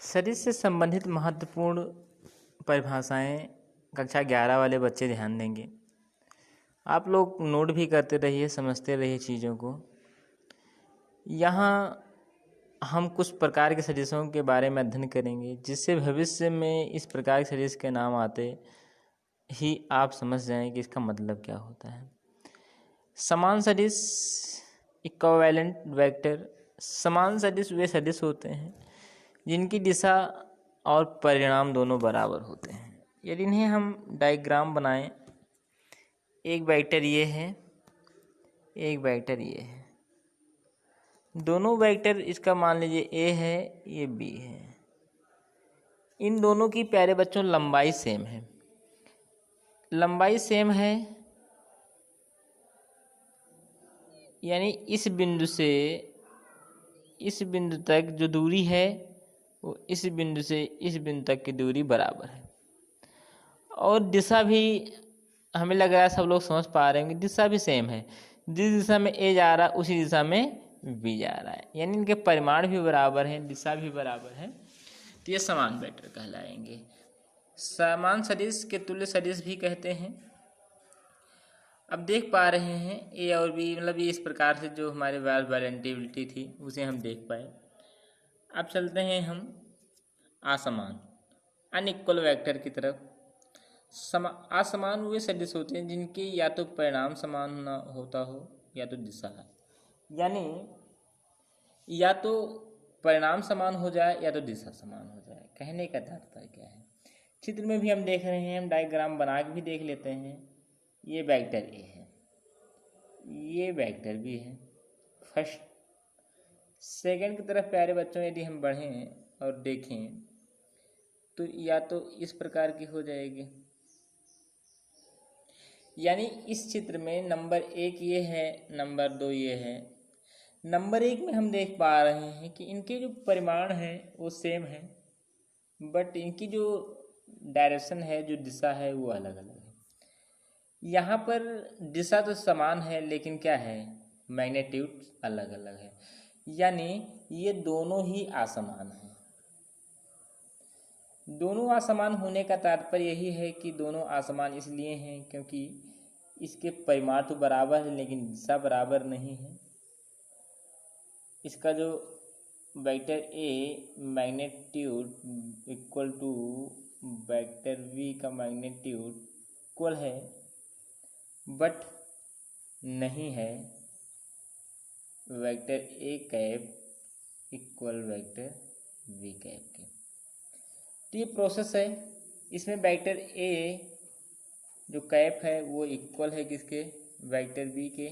शरीर से संबंधित महत्वपूर्ण परिभाषाएं कक्षा 11 वाले बच्चे ध्यान देंगे। आप लोग नोट भी करते रहिए, समझते रहिए चीज़ों को। यहाँ हम कुछ प्रकार के सदिशों के बारे में अध्ययन करेंगे, जिससे भविष्य में इस प्रकार के सदिश के नाम आते ही आप समझ जाएं कि इसका मतलब क्या होता है। समान सदिश, इक्विवेलेंट वेक्टर। समान सदिश वे सदिश होते हैं जिनकी दिशा और परिणाम दोनों बराबर होते हैं। यदि इन्हें हम डायग्राम बनाएं, एक वेक्टर ये है, एक वेक्टर ये है, दोनों वेक्टर इसका मान लीजिए ए है, ये बी है। इन दोनों की प्यारे बच्चों लंबाई सेम है। लंबाई सेम है यानी इस बिंदु से इस बिंदु तक जो दूरी है वो इस बिंदु से इस बिंदु तक की दूरी बराबर है। और दिशा भी हमें लग रहा है सब लोग समझ पा रहे होंगे, दिशा भी सेम है। जिस दिशा में ए जा रहा है उसी दिशा में बी जा रहा है, यानी इनके परिमाण भी बराबर हैं, दिशा भी बराबर है। तो ये समान वेक्टर कहलाएंगे। समान सदिश के तुल्य सदिश भी कहते हैं। अब देख पा रहे हैं ए और बी, मतलब ये इस प्रकार से जो हमारे पास वैलेंटिबिलिटी थी उसे हम देख पाए। अब चलते हैं हम असमान, अनइक्वल वेक्टर की तरफ। असमान वे सदिश होते हैं जिनके या तो परिणाम समान ना होता हो या तो दिशा, यानी या तो परिणाम समान हो जाए या तो दिशा समान हो जाए। कहने का तात्पर्य क्या है, चित्र में भी हम देख रहे हैं, हम डायग्राम बना के भी देख लेते हैं। ये वेक्टर ए है, ये वेक्टर बी है। फर्स्ट सेकंड की तरफ प्यारे बच्चों यदि हम बढ़ें और देखें तो या तो इस प्रकार की हो जाएगी, यानी इस चित्र में नंबर 1 ये है, नंबर 2 ये है। नंबर 1 में हम देख पा रहे हैं कि इनके जो परिमाण हैं वो सेम है, बट इनकी जो डायरेक्शन है, जो दिशा है, वो अलग अलग है। यहाँ पर दिशा तो समान है लेकिन क्या है, मैग्नीट्यूड अलग अलग है, यानी ये दोनों ही असमान हैं। दोनों असमान होने का तात्पर्य यही है कि दोनों असमान इसलिए हैं क्योंकि इसके परिमाण तो बराबर है लेकिन दिशा बराबर नहीं है। इसका जो vector A magnitude equal to vector V का मैग्नीट्यूड इक्वल है, बट नहीं है vector A cap equal vector V cap के। तो ये प्रोसेस है, इसमें वेक्टर ए जो कैप है वो इक्वल है किसके, वेक्टर बी के,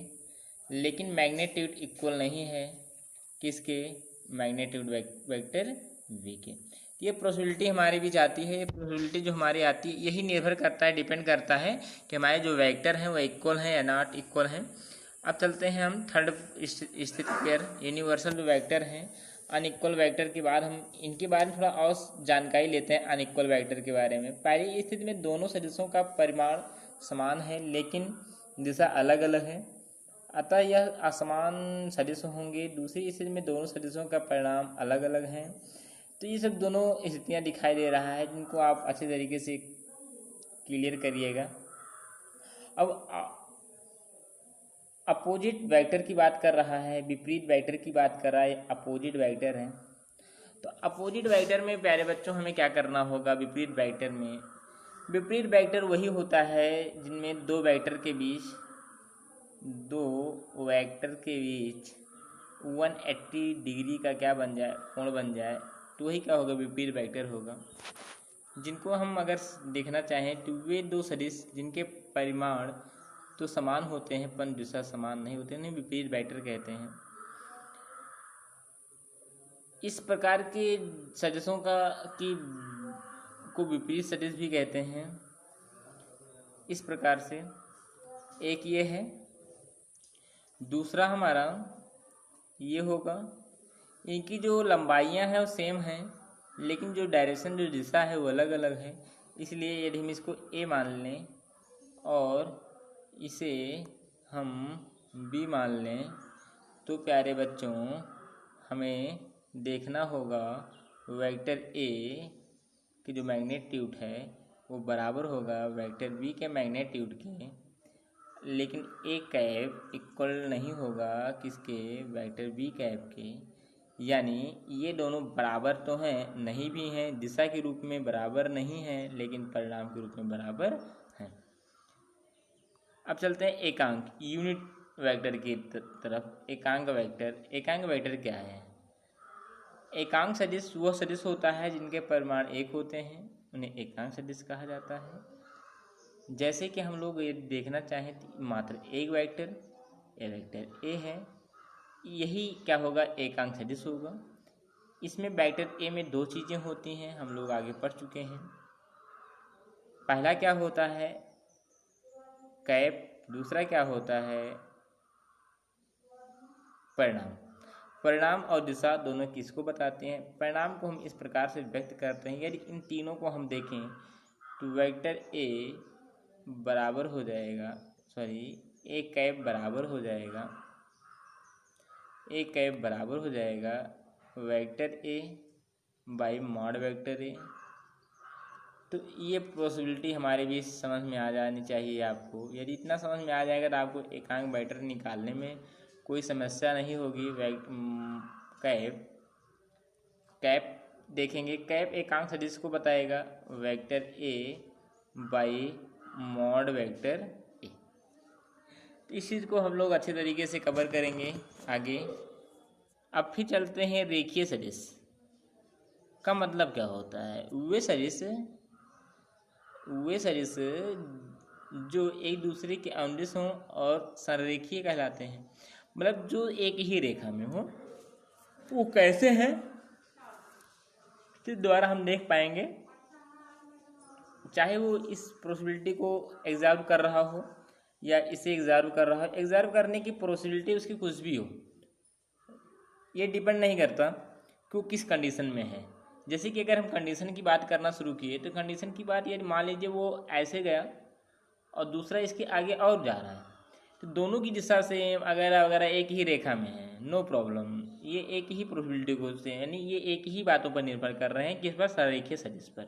लेकिन मैग्नीट्यूड इक्वल नहीं है किसके, मैग्नीट्यूड वेक्टर वी के। ये पॉसिबिलिटी हमारी भी जाती है। ये पॉसिबिलिटी जो हमारी आती है यही निर्भर करता है, डिपेंड करता है कि हमारे जो वेक्टर हैं वो इक्वल हैं या नॉट इक्वल हैं। अब चलते हैं हम थर्ड स्थिति पर, यूनिवर्सल जो वेक्टर हैं अनइक्वल वेक्टर के बाद हम इनके बारे में थोड़ा और जानकारी लेते हैं। अनइक्वल वेक्टर के बारे में, पहली स्थिति में दोनों सदिशों का परिमाण समान है लेकिन दिशा अलग अलग है, अतः यह असमान सदिश होंगे। दूसरी स्थिति में दोनों सदिशों का परिणाम अलग अलग हैं। तो ये सब दोनों स्थितियाँ दिखाई दे रहा है जिनको आप अच्छे तरीके से क्लियर करिएगा। अब अपोजिट वेक्टर की बात कर रहा है, विपरीत वेक्टर की बात कर रहा है, अपोजिट वेक्टर है। तो अपोजिट वेक्टर में प्यारे बच्चों हमें क्या करना होगा, विपरीत वेक्टर में, विपरीत वेक्टर वही होता है जिनमें दो वेक्टर के बीच 180 डिग्री का क्या बन जाए, कोण बन जाए, तो वही क्या होगा, विपरीत वेक्टर होगा। जिनको हम अगर देखना चाहें तो वे दो सदिश जिनके परिमाण तो समान होते हैं पर दिशा समान नहीं होते, उन्हें विपरीत वेक्टर कहते हैं। इस प्रकार के सदिशों को विपरीत सदिश भी कहते हैं। इस प्रकार से एक ये है, दूसरा हमारा ये होगा। इनकी जो लंबाइयाँ हैं वो सेम हैं लेकिन जो डायरेक्शन, जो दिशा है वो अलग अलग है। इसलिए यदि हम इसको ए मान लें और इसे हम बी मान लें तो प्यारे बच्चों हमें देखना होगा वेक्टर ए की जो मैग्नीट्यूड है वो बराबर होगा वेक्टर बी के मैग्नीट्यूड के, लेकिन ए कैप इक्वल नहीं होगा किसके, वेक्टर बी कैप के। यानी ये दोनों बराबर तो हैं, नहीं भी हैं, दिशा के रूप में बराबर नहीं हैं लेकिन परिणाम के रूप में बराबर हैं। अब चलते हैं एकांक यूनिट वेक्टर की तरफ। एकांक वेक्टर क्या है? एकांक सदिश वह सदिश होता है जिनके परिमाण एक होते हैं, उन्हें एकांक सदिश कहा जाता है। जैसे कि हम लोग ये देखना चाहें तो मात्र एक वेक्टर ए है, यही क्या होगा, एकांक सदिश होगा। इसमें वेक्टर ए में दो चीज़ें होती हैं, हम लोग आगे पढ़ चुके हैं। पहला क्या होता है, कैप, दूसरा क्या होता है, परिणाम और दिशा दोनों किसको बताते हैं? परिणाम को हम इस प्रकार से व्यक्त करते हैं, यदि इन तीनों को हम देखें तो वेक्टर ए बराबर हो जाएगा, ए कैप बराबर हो जाएगा vector A by mod vector A. तो ये पॉसिबिलिटी हमारे भी समझ में आ जानी चाहिए आपको। यदि इतना समझ में आ जाएगा तो आपको एकांक वेक्टर निकालने में कोई समस्या नहीं होगी। कैप देखेंगे, कैप एकांक सदिश को बताएगा vector A by mod vector A. तो इस चीज़ को हम लोग अच्छे तरीके से कवर करेंगे आगे। अब फिर चलते हैं रेखीय सदिश का मतलब क्या होता है। वे सदिश जो एक दूसरे के अनुदिश हों और संरेखीय कहलाते हैं। मतलब जो एक ही रेखा में हो, वो कैसे हैं तो द्वारा हम देख पाएंगे। चाहे वो इस पॉसिबिलिटी को एग्जार्व कर रहा हो या इसे एग्जार्व कर रहा हो, एग्जार्व करने की पॉसिबिलिटी उसकी कुछ भी हो, ये डिपेंड नहीं करता कि वो किस कंडीशन में है। जैसे कि अगर हम कंडीशन की बात करना शुरू किए तो कंडीशन की बात, यदि मान लीजिए वो ऐसे गया और दूसरा इसके आगे और जा रहा है, तो दोनों की दिशा से वगैरह वगैरह एक ही रेखा में है, नो प्रॉब्लम। ये एक ही प्रोबेबिलिटी को से, यानी ये एक ही बातों पर निर्भर कर रहे हैं, किस पर, संरेखीय सदिश पर।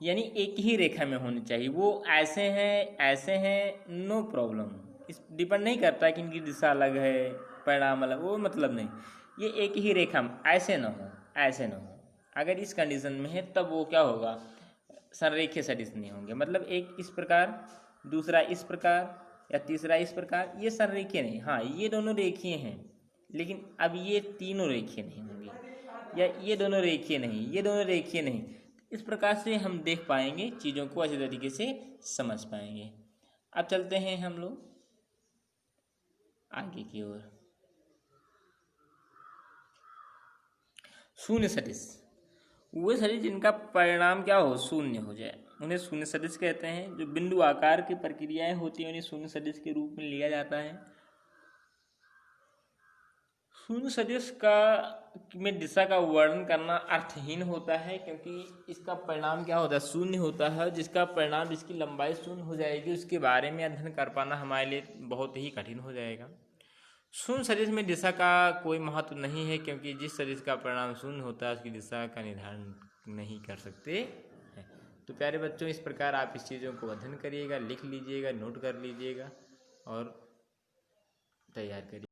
यानी एक ही रेखा में होनी चाहिए, वो ऐसे हैं, नो प्रॉब्लम। इस डिपेंड नहीं करता कि इनकी दिशा अलग है, परिणाम अलग, वो मतलब नहीं। ये एक ही रेखा में ऐसे ना हो। अगर इस कंडीशन में है तब वो क्या होगा, संरेखीय सदिश नहीं होंगे। मतलब एक इस प्रकार, दूसरा इस प्रकार या तीसरा इस प्रकार, ये संरेखीय नहीं। हाँ, ये दोनों रेखीय हैं, लेकिन अब ये तीनों रेखीय नहीं होंगे, या ये दोनों रेखीय नहीं। इस प्रकार से हम देख पाएंगे, चीज़ों को अच्छे तरीके से समझ पाएंगे। अब चलते हैं हम लोग आगे की ओर। शून्य सदिश, वे सदिश जिनका परिणाम क्या हो, शून्य हो जाए, उन्हें शून्य सदिश कहते हैं। जो बिंदु आकार की प्रक्रियाएं होती हैं उन्हें शून्य सदिश के रूप में लिया जाता है। शून्य सदिश में दिशा का वर्णन करना अर्थहीन होता है, क्योंकि इसका परिणाम क्या होता है, शून्य होता है। जिसका परिणाम, जिसकी लंबाई शून्य हो जाएगी, उसके बारे में अध्ययन कर पाना हमारे लिए बहुत ही कठिन हो जाएगा। शून्य सदिश में दिशा का कोई महत्व नहीं है, क्योंकि जिस सदिश का परिणाम शून्य होता है उसकी दिशा का निर्धारण नहीं कर सकते हैं। तो प्यारे बच्चों, इस प्रकार आप इस चीज़ों को अध्ययन करिएगा, लिख लीजिएगा, नोट कर लीजिएगा और तैयार करिए।